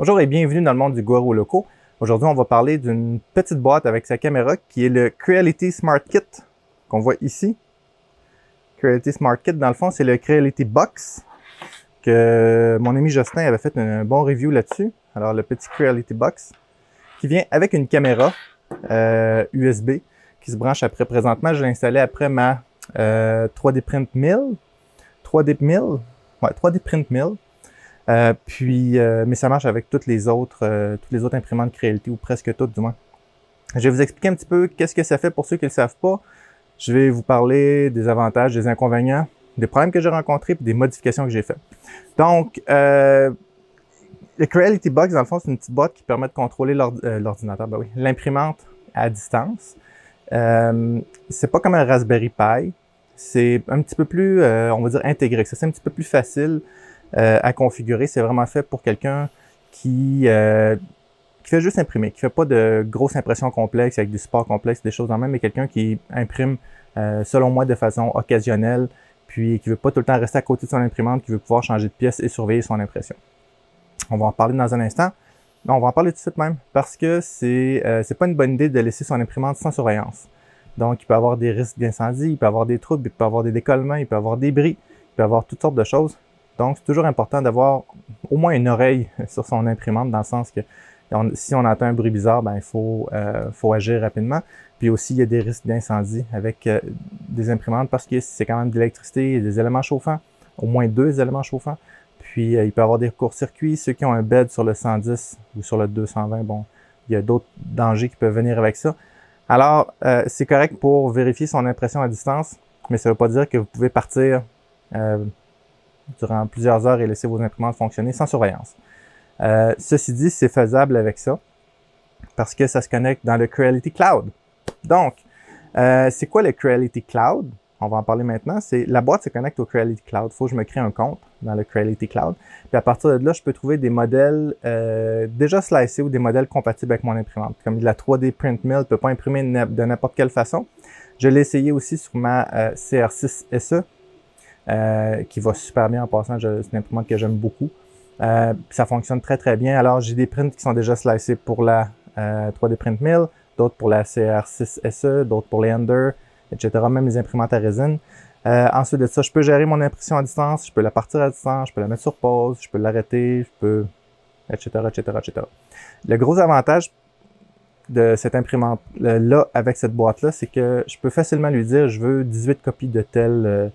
Bonjour et bienvenue dans le monde du Goro Loco. Aujourd'hui, on va parler d'une petite boîte avec sa caméra qui est le Creality Smart Kit qu'on voit ici. Creality Smart Kit, dans le fond, c'est le Creality Box que mon ami Justin avait fait un bon review là-dessus. Alors, le petit Creality Box qui vient avec une caméra USB qui se branche après. Présentement, je l'ai installé après ma 3D Print Mill. 3D Print Mill. Mais ça marche avec toutes les autres imprimantes Creality, ou presque toutes du moins. Je vais vous expliquer un petit peu qu'est-ce que ça fait pour ceux qui ne le savent pas. Je vais vous parler des avantages, des inconvénients, des problèmes que j'ai rencontrés et des modifications que j'ai faites. Donc, le Creality Box, dans le fond, c'est une petite boîte qui permet de contrôler l'ordinateur, l'imprimante à distance. C'est pas comme un Raspberry Pi. C'est un petit peu plus, on va dire, intégré. C'est un petit peu plus facile à configurer. C'est vraiment fait pour quelqu'un qui fait juste imprimer, qui fait pas de grosses impressions complexes avec du support complexe, des choses en même, mais quelqu'un qui imprime, selon moi, de façon occasionnelle, puis qui veut pas tout le temps rester à côté de son imprimante, qui veut pouvoir changer de pièce et surveiller son impression. On va en parler dans un instant. Non, on va en parler tout de suite même, parce que c'est pas une bonne idée de laisser son imprimante sans surveillance. Donc, il peut y avoir des risques d'incendie, il peut y avoir des troubles, il peut y avoir des décollements, il peut y avoir des bris, il peut y avoir toutes sortes de choses. Donc, c'est toujours important d'avoir au moins une oreille sur son imprimante, dans le sens que si on entend un bruit bizarre, il faut agir rapidement. Puis aussi, il y a des risques d'incendie avec des imprimantes parce que c'est quand même de l'électricité et des éléments chauffants, au moins 2 éléments chauffants. Puis, il peut y avoir des courts-circuits. Ceux qui ont un bed sur le 110 ou sur le 220, bon, il y a d'autres dangers qui peuvent venir avec ça. Alors, c'est correct pour vérifier son impression à distance, mais ça ne veut pas dire que vous pouvez partir durant plusieurs heures et laisser vos imprimantes fonctionner sans surveillance. Ceci dit, c'est faisable avec ça parce que ça se connecte dans le Creality Cloud. Donc, c'est quoi le Creality Cloud? On va en parler maintenant. La boîte se connecte au Creality Cloud. Il faut que je me crée un compte dans le Creality Cloud. Puis à partir de là, je peux trouver des modèles déjà slicés ou des modèles compatibles avec mon imprimante. Comme la 3D Print Mill ne peut pas imprimer de n'importe quelle façon. Je l'ai essayé aussi sur ma CR6 SE. Qui va super bien en passant. C'est une imprimante que j'aime beaucoup. Puis ça fonctionne très très bien. Alors j'ai des prints qui sont déjà slicés pour la 3D Print Mill, d'autres pour la CR6 SE, d'autres pour les Ender, etc. Même les imprimantes à résine. Ensuite de ça, je peux gérer mon impression à distance, je peux la partir à distance, je peux la mettre sur pause, je peux l'arrêter, etc., etc., etc. Le gros avantage de cette imprimante-là avec cette boîte-là, c'est que je peux facilement lui dire je veux 18 copies de telle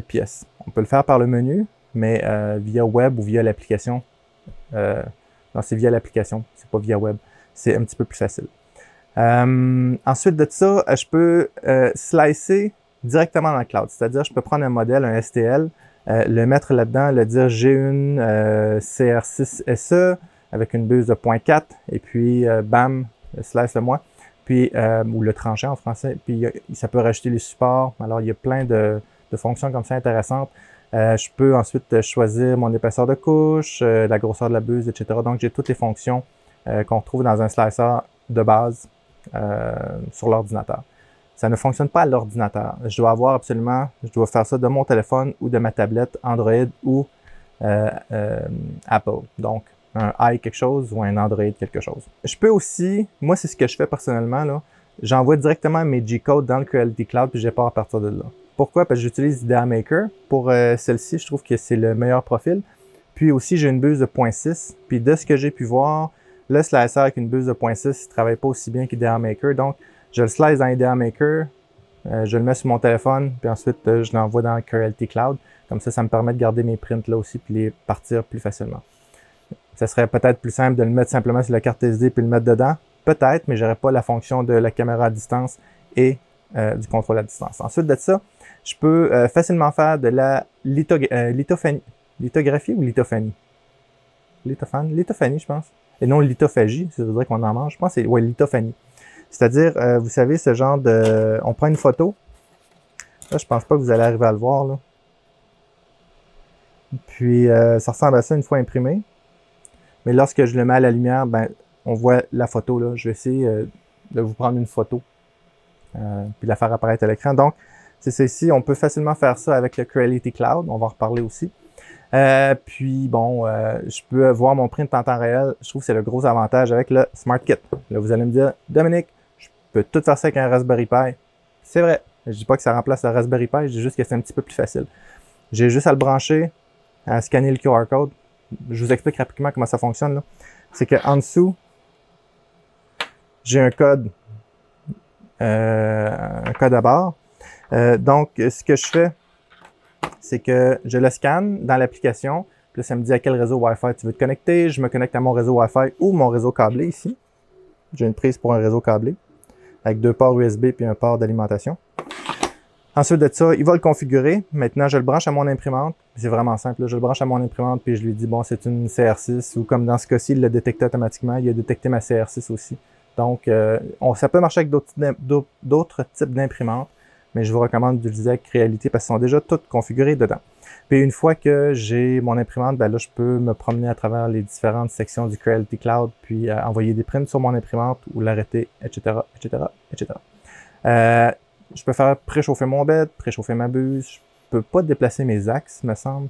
pièce. On peut le faire par le menu, mais via web ou via l'application. Non, c'est via l'application, c'est pas via web. C'est un petit peu plus facile. Ensuite de ça, je peux slicer directement dans le cloud. C'est-à-dire, je peux prendre un modèle, un STL, le mettre là-dedans, le dire j'ai une CR6 SE avec une buse de 0.4 et puis bam, slice-le-moi. Puis, ou le trancher en français. Puis, ça peut rajouter les supports. Alors, il y a plein de fonctions comme ça intéressantes. Je peux ensuite choisir mon épaisseur de couche, la grosseur de la buse, etc. Donc, j'ai toutes les fonctions qu'on retrouve dans un slicer de base sur l'ordinateur. Ça ne fonctionne pas à l'ordinateur. Je dois faire ça de mon téléphone ou de ma tablette Android ou Apple. Donc, un i quelque chose ou un Android quelque chose. Je peux aussi, moi c'est ce que je fais personnellement, là, j'envoie directement mes G-codes dans le Creality Cloud puis je pars à partir de là. Pourquoi? Parce que j'utilise Idea Maker. Pour celle-ci, je trouve que c'est le meilleur profil. Puis aussi, j'ai une buse de 0.6. Puis de ce que j'ai pu voir, le slicer avec une buse de 0.6 ne travaille pas aussi bien qu'Idea Maker. Donc, je le slice dans Idea Maker, je le mets sur mon téléphone, puis ensuite, je l'envoie dans le Creality Cloud. Comme ça me permet de garder mes prints là aussi, puis les partir plus facilement. Ça serait peut-être plus simple de le mettre simplement sur la carte SD puis le mettre dedans. Peut-être, mais j'aurais pas la fonction de la caméra à distance et du contrôle à distance. Ensuite de ça, je peux facilement faire de la lithographie ou lithophanie? Lithophanie, je pense. Et non lithophagie, ça veut dire qu'on en mange. Je pense que c'est lithophanie. C'est-à-dire, vous savez, ce genre de... On prend une photo. Là, je pense pas que vous allez arriver à le voir, là. Puis, ça ressemble à ça une fois imprimé. Mais lorsque je le mets à la lumière, on voit la photo, là. Je vais essayer de vous prendre une photo. Puis la faire apparaître à l'écran. Donc, c'est ça ici. On peut facilement faire ça avec le Creality Cloud. On va en reparler aussi. Puis bon, je peux voir mon print en temps réel. Je trouve que c'est le gros avantage avec le SmartKit. Là, vous allez me dire, Dominique, je peux tout faire ça avec un Raspberry Pi. C'est vrai. Je dis pas que ça remplace le Raspberry Pi, je dis juste que c'est un petit peu plus facile. J'ai juste à le brancher, à scanner le QR code. Je vous explique rapidement comment ça fonctionne, là. C'est qu'en dessous, j'ai un code à barre. Donc, ce que je fais, c'est que je le scanne dans l'application. Puis là, ça me dit à quel réseau Wi-Fi tu veux te connecter. Je me connecte à mon réseau Wi-Fi ou mon réseau câblé ici. J'ai une prise pour un réseau câblé avec 2 ports USB puis un port d'alimentation. Ensuite de ça, il va le configurer. Maintenant, je le branche à mon imprimante. C'est vraiment simple. Là. Je le branche à mon imprimante puis je lui dis, bon, c'est une CR6 ou comme dans ce cas-ci, il l'a détecté automatiquement. Il a détecté ma CR6 aussi. Donc, ça peut marcher avec d'autres types d'imprimantes, mais je vous recommande d'utiliser avec Creality parce qu'ils sont déjà toutes configurées dedans. Puis une fois que j'ai mon imprimante, ben là, je peux me promener à travers les différentes sections du Creality Cloud, puis envoyer des prints sur mon imprimante ou l'arrêter, etc., etc., etc. Je peux faire préchauffer mon bed, préchauffer ma buse. Je peux pas déplacer mes axes, me semble.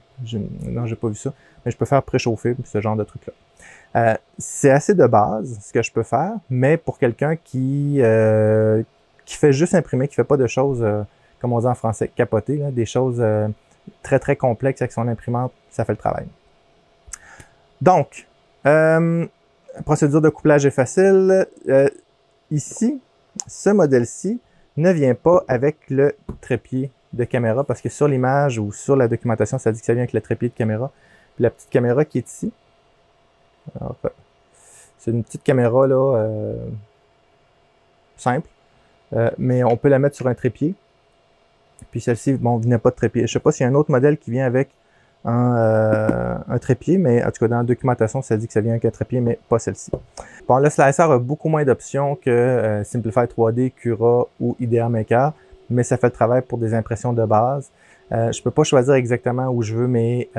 Non, j'ai pas vu ça. Mais je peux faire préchauffer ce genre de truc-là. C'est assez de base, ce que je peux faire, mais pour quelqu'un qui fait juste imprimer, qui fait pas de choses, comme on dit en français, capoter, là, des choses très, très complexes avec son imprimante, ça fait le travail. Donc, procédure de couplage est facile. Ici, ce modèle-ci ne vient pas avec le trépied de caméra parce que sur l'image ou sur la documentation, ça dit que ça vient avec le trépied de caméra. Puis la petite caméra qui est ici, c'est une petite caméra là, simple, mais on peut la mettre sur un trépied. Puis celle-ci, bon, venait pas de trépied. Je sais pas s'il y a un autre modèle qui vient avec un trépied, mais en tout cas dans la documentation, ça dit que ça vient avec un trépied, mais pas celle-ci. Bon, le slicer a beaucoup moins d'options que Simplify 3D, Cura ou IDEA Maker, mais ça fait le travail pour des impressions de base. Je peux pas choisir exactement où je veux mes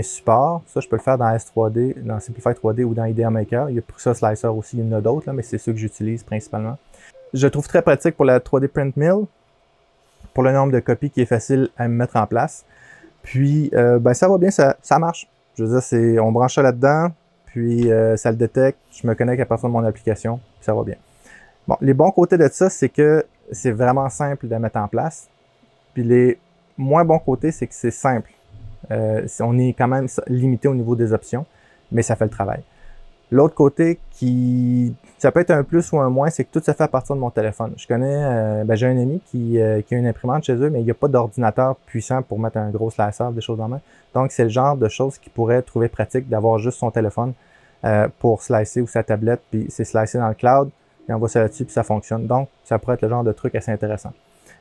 supports. Ça, je peux le faire dans S3D, dans Simplify 3D ou dans IDEA Maker. Il y a pour ça Slicer aussi, il y en a d'autres, mais c'est ceux que j'utilise principalement. Je le trouve très pratique pour la 3D Print Mill, pour le nombre de copies qui est facile à me mettre en place. Puis, ben ça va bien, ça marche. Je veux dire, on branche ça là-dedans, puis ça le détecte, je me connecte à partir de mon application, puis ça va bien. Bon, les bons côtés de ça, c'est que c'est vraiment simple de mettre en place. Puis les moins bons côtés, c'est que c'est simple. On est quand même limité au niveau des options, mais ça fait le travail. L'autre côté ça peut être un plus ou un moins, c'est que tout se fait à partir de mon téléphone. Je connais, j'ai un ami qui a une imprimante chez eux, mais il n'y a pas d'ordinateur puissant pour mettre un gros slicer, des choses en main. Donc, c'est le genre de choses qu'il pourrait trouver pratique d'avoir juste son téléphone pour slicer ou sa tablette, puis c'est slicer dans le cloud, et on va ça là-dessus, puis ça fonctionne. Donc, ça pourrait être le genre de truc assez intéressant.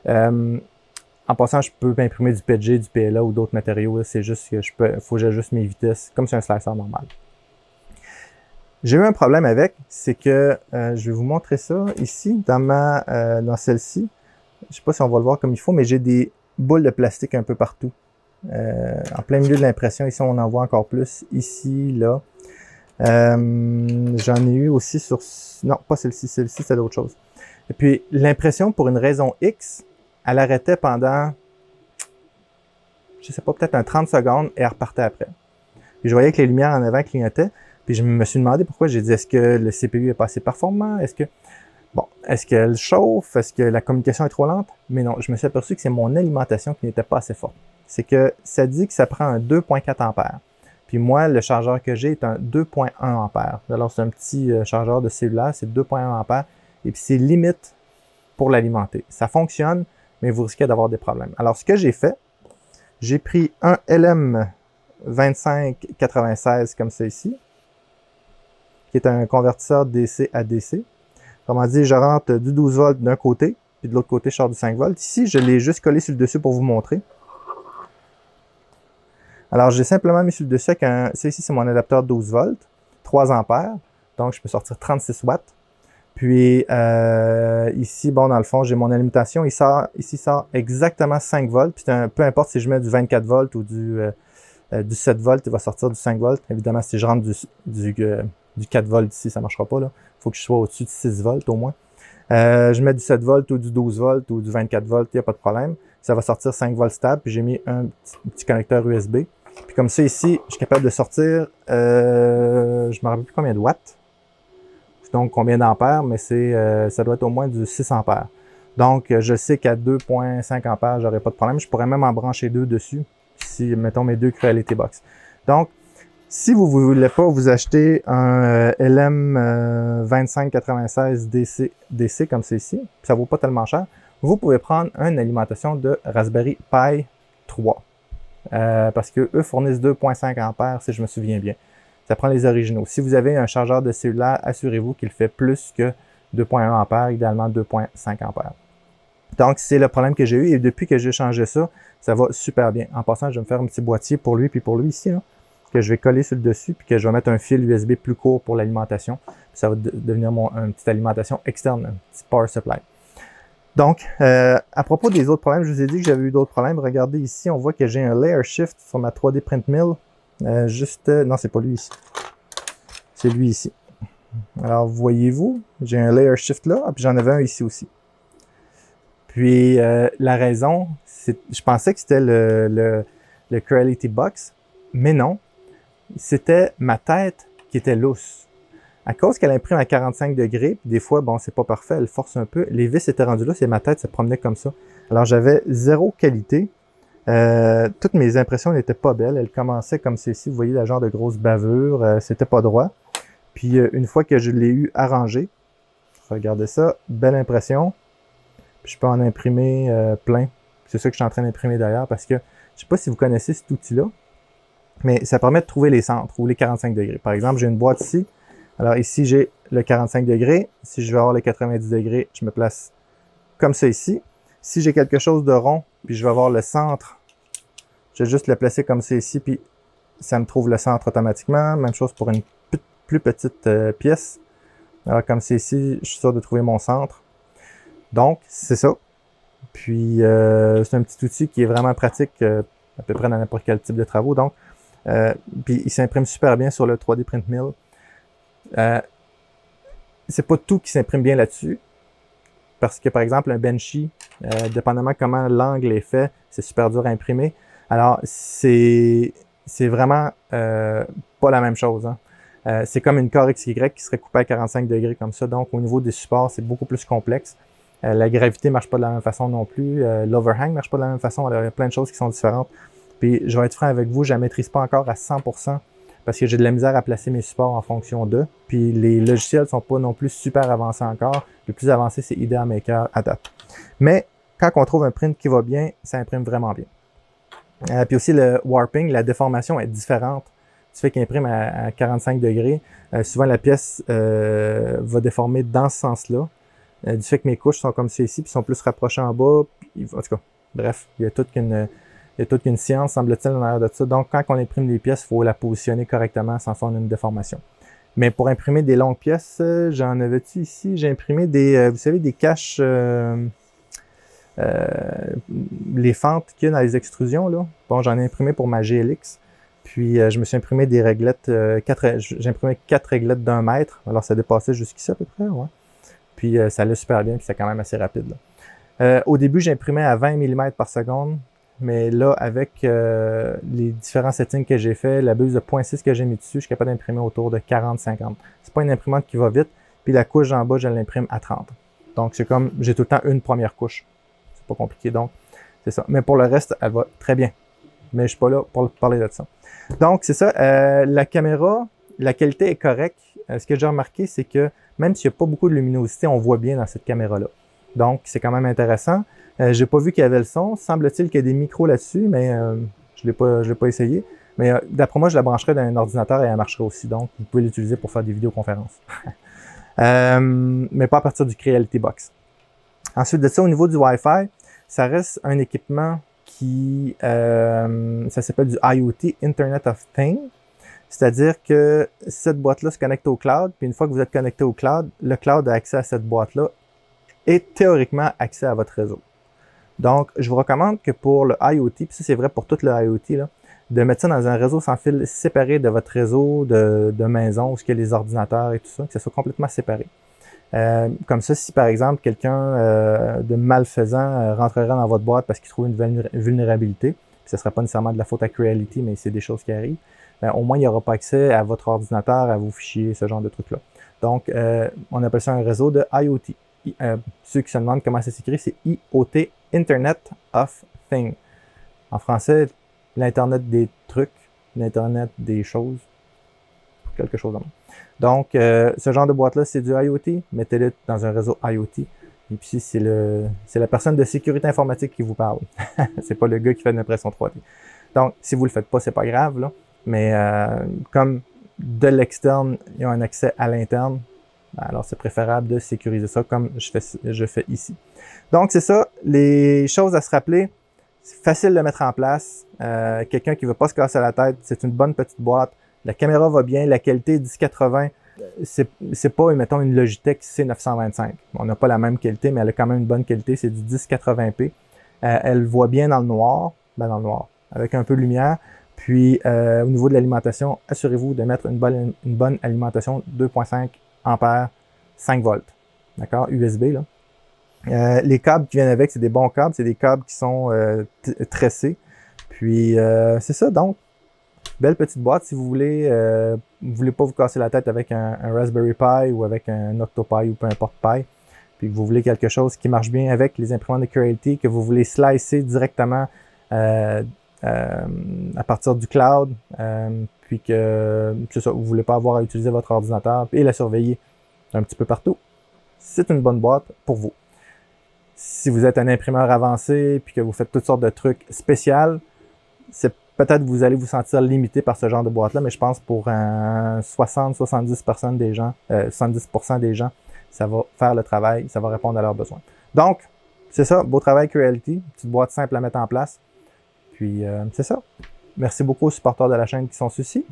En passant, je peux imprimer du PG, du PLA ou d'autres matériaux. C'est juste que faut que j'ajuste mes vitesses, comme sur un slicer normal. J'ai eu un problème avec, c'est que je vais vous montrer ça ici dans celle-ci. Je sais pas si on va le voir comme il faut, mais j'ai des boules de plastique un peu partout. En plein milieu de l'impression, ici on en voit encore plus, ici, là. J'en ai eu aussi sur... Non, pas celle-ci, c'est d'autre chose. Et puis l'impression, pour une raison X, elle arrêtait pendant, je sais pas, peut-être un 30 secondes et elle repartait après. Puis je voyais que les lumières en avant clignotaient. Puis je me suis demandé pourquoi. J'ai dit, est-ce que le CPU est pas assez performant? Est-ce qu'elle chauffe? Est-ce que la communication est trop lente? Mais non, je me suis aperçu que c'est mon alimentation qui n'était pas assez forte. C'est que ça dit que ça prend un 2.4 ampères. Puis moi, le chargeur que j'ai est un 2.1 ampères. Alors c'est un petit chargeur de cellulaire, c'est 2.1 ampères. Et puis c'est limite pour l'alimenter. Ça fonctionne, mais vous risquez d'avoir des problèmes. Alors ce que j'ai fait, j'ai pris un LM2596 comme ça ici, qui est un convertisseur DC à DC. Autrement dit, je rentre du 12 volts d'un côté, puis de l'autre côté, je sors du 5 volts. Ici, je l'ai juste collé sur le dessus pour vous montrer. Alors, j'ai simplement mis sur le dessus avec ça ici, c'est mon adapteur 12 volts, 3 ampères. Donc, je peux sortir 36 watts. Puis, ici, bon, dans le fond, j'ai mon alimentation. Ici, sort exactement 5 volts. Puis, peu importe si je mets du 24 volts ou du 7 volts, il va sortir du 5 volts. Évidemment, si je rentre du 4 volts ici, ça ne marchera pas. Il faut que je sois au-dessus de 6 volts au moins. Je mets du 7 volts ou du 12 volts ou du 24 volts, il n'y a pas de problème. Ça va sortir 5 volts stable. Puis j'ai mis un petit connecteur USB. Puis comme ça ici, je suis capable de sortir, je me rappelle plus combien de watts, donc combien d'ampères, mais ça doit être au moins du 6 ampères. Donc je sais qu'à 2.5 ampères, j'aurai pas de problème. Je pourrais même en brancher deux dessus, si mettons mes deux Creality Box. Donc si vous ne voulez pas vous acheter un LM2596 DC comme c'est ici, ça vaut pas tellement cher, vous pouvez prendre une alimentation de Raspberry Pi 3. Parce que eux fournissent 2.5 ampères si je me souviens bien. Ça prend les originaux. Si vous avez un chargeur de cellulaire, assurez-vous qu'il fait plus que 2.1 ampères, idéalement 2.5 ampères. Donc, c'est le problème que j'ai eu et depuis que j'ai changé ça, ça va super bien. En passant, je vais me faire un petit boîtier pour lui puis pour lui ici, là, que je vais coller sur le dessus puis que je vais mettre un fil USB plus court pour l'alimentation. Ça va devenir une petite alimentation externe, un petit power supply. Donc, à propos des autres problèmes, je vous ai dit que j'avais eu d'autres problèmes. Regardez ici, on voit que j'ai un layer shift sur ma 3D Print Mill. Non, c'est pas lui ici. C'est lui ici. Alors, voyez-vous, j'ai un layer shift là, puis j'en avais un ici aussi. Puis, la raison, je pensais que c'était le Creality Box, mais non. C'était ma tête qui était lousse. À cause qu'elle imprime à 45 degrés, puis des fois, bon, c'est pas parfait, elle force un peu. Les vis étaient rendues là, et ma tête se promenait comme ça. Alors, j'avais zéro qualité. Toutes mes impressions n'étaient pas belles. Elles commençaient comme ceci. Vous voyez, la genre de grosse bavure. C'était pas droit. Puis, une fois que je l'ai eu arrangé, regardez ça, belle impression. Puis, je peux en imprimer plein. C'est ça que je suis en train d'imprimer d'ailleurs, parce que je sais pas si vous connaissez cet outil-là, mais ça permet de trouver les centres ou les 45 degrés. Par exemple, j'ai une boîte ici. Alors ici, j'ai le 45 degrés. Si je veux avoir le 90 degrés, je me place comme ça ici. Si j'ai quelque chose de rond, puis je vais avoir le centre, je vais juste le placer comme ça ici, puis ça me trouve le centre automatiquement. Même chose pour une plus petite pièce. Alors comme c'est ici, je suis sûr de trouver mon centre. Donc, c'est ça. Puis, c'est un petit outil qui est vraiment pratique à peu près dans n'importe quel type de travaux. Donc, puis il s'imprime super bien sur le 3D Print Mill. C'est pas tout qui s'imprime bien là-dessus. Parce que, par exemple, un Benchy, dépendamment comment l'angle est fait, c'est super dur à imprimer. Alors, c'est vraiment pas la même chose. Hein. C'est comme une Core XY qui serait coupée à 45 degrés comme ça. Donc, au niveau des supports, c'est beaucoup plus complexe. La gravité marche pas de la même façon non plus. L'overhang marche pas de la même façon. Alors, il y a plein de choses qui sont différentes. Puis, je vais être franc avec vous, je ne la maîtrise pas encore à 100% parce que j'ai de la misère à placer mes supports en fonction d'eux. Puis, les logiciels sont pas non plus super avancés encore. Le plus avancé, c'est Idea Maker à date. Mais, quand on trouve un print qui va bien, ça imprime vraiment bien. Puis aussi, le warping, la déformation est différente. Tu fais qu'il imprime à 45 degrés. Souvent, la pièce va déformer dans ce sens-là. Du fait que mes couches sont comme ceci, puis sont plus rapprochées en bas. Puis, en tout cas, bref, il y a toute qu'une science, semble-t-il, en arrière de ça. Donc, quand on imprime des pièces, il faut la positionner correctement sans faire une déformation. Mais pour imprimer des longues pièces, j'en avais-tu ici? J'ai imprimé des, vous savez, des caches, les fentes qu'il y a dans les extrusions, là. Bon, j'en ai imprimé pour ma GLX. Puis, je me suis imprimé des réglettes, j'ai imprimé 4 réglettes d'1 mètre. Alors, ça dépassait jusqu'ici à peu près, ouais. Puis, ça allait super bien, puis c'est quand même assez rapide, là. Au début, j'imprimais à 20 mm par seconde. Mais là, avec les différents settings que j'ai fait, la buse de 0.6 que j'ai mis dessus, je suis capable d'imprimer autour de 40-50. C'est pas une imprimante qui va vite. Puis la couche en bas, je l'imprime à 30. Donc, c'est comme, j'ai tout le temps une première couche. C'est pas compliqué, donc, c'est ça. Mais pour le reste, elle va très bien. Mais je suis pas là pour parler de ça. Donc, c'est ça. La caméra, la qualité est correcte. Ce que j'ai remarqué, c'est que même s'il n'y a pas beaucoup de luminosité, on voit bien dans cette caméra-là. Donc, c'est quand même intéressant. J'ai pas vu qu'il y avait le son. Semble-t-il qu'il y a des micros là-dessus, mais je l'ai pas essayé. Mais d'après moi, je la brancherais dans un ordinateur et elle marcherait aussi. Donc, vous pouvez l'utiliser pour faire des vidéoconférences. Mais pas à partir du Creality Box. Ensuite de ça, au niveau du Wi-Fi, ça reste un équipement qui, ça s'appelle du IoT, Internet of Things. C'est-à-dire que cette boîte-là se connecte au cloud, puis une fois que vous êtes connecté au cloud, le cloud a accès à cette boîte-là et théoriquement accès à votre réseau. Donc, je vous recommande que pour le IoT, puis ça c'est vrai pour tout le IoT, là, de mettre ça dans un réseau sans fil séparé de votre réseau de maison, où il y a les ordinateurs et tout ça, que ça soit complètement séparé. Comme ça, si par exemple quelqu'un de malfaisant rentrerait dans votre boîte parce qu'il trouve une vulnérabilité, puis ce ne sera pas nécessairement de la faute à Creality, mais c'est des choses qui arrivent, ben, au moins il n'y aura pas accès à votre ordinateur, à vos fichiers, ce genre de trucs-là. Donc, on appelle ça un réseau de IoT. Ceux qui se demandent comment ça s'écrit, c'est IoT, Internet of Things. En français, l'Internet des trucs, l'Internet des choses, quelque chose de même. Donc, ce genre de boîte-là, c'est du IoT. Mettez-le dans un réseau IoT. Et puis, c'est la personne de sécurité informatique qui vous parle. C'est pas le gars qui fait de l'impression 3D. Donc, si vous le faites pas, c'est pas grave, là. Mais comme de l'externe, ils ont un accès à l'interne, alors c'est préférable de sécuriser ça comme je fais ici. Donc, c'est ça. Les choses à se rappeler, c'est facile de mettre en place. Quelqu'un qui ne veut pas se casser la tête, c'est une bonne petite boîte. La caméra va bien, la qualité 1080, c'est pas, mettons, une Logitech C925. On n'a pas la même qualité, mais elle a quand même une bonne qualité, c'est du 1080p. Elle voit bien dans le noir, avec un peu de lumière. Puis, au niveau de l'alimentation, assurez-vous de mettre une bonne alimentation 2.5 ampères, 5 volts. D'accord? USB, là. Les câbles qui viennent avec, c'est des bons câbles, c'est des câbles qui sont tressés. Puis, c'est ça, donc. Belle petite boîte si vous voulez pas vous casser la tête avec un Raspberry Pi ou avec un OctoPi ou peu importe Pi, puis que vous voulez quelque chose qui marche bien avec les imprimantes de Creality, que vous voulez slicer directement à partir du cloud, puis que c'est ça, vous voulez pas avoir à utiliser votre ordinateur et la surveiller un petit peu partout, c'est une bonne boîte pour vous. Si vous êtes un imprimeur avancé puis que vous faites toutes sortes de trucs spéciaux, c'est peut-être que vous allez vous sentir limité par ce genre de boîte-là, mais je pense pour 60-70% des gens, 70% des gens, ça va faire le travail, ça va répondre à leurs besoins. Donc, c'est ça, beau travail Creality, petite boîte simple à mettre en place. Puis, c'est ça. Merci beaucoup aux supporters de la chaîne qui sont ceux-ci.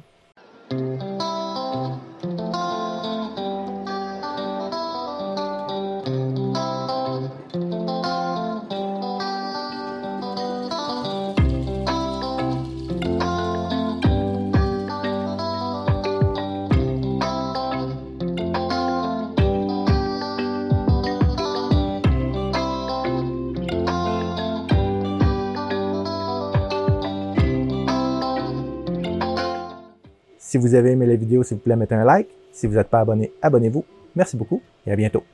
Si vous avez aimé la vidéo, s'il vous plaît, mettez un like. Si vous n'êtes pas abonné, abonnez-vous. Merci beaucoup et à bientôt.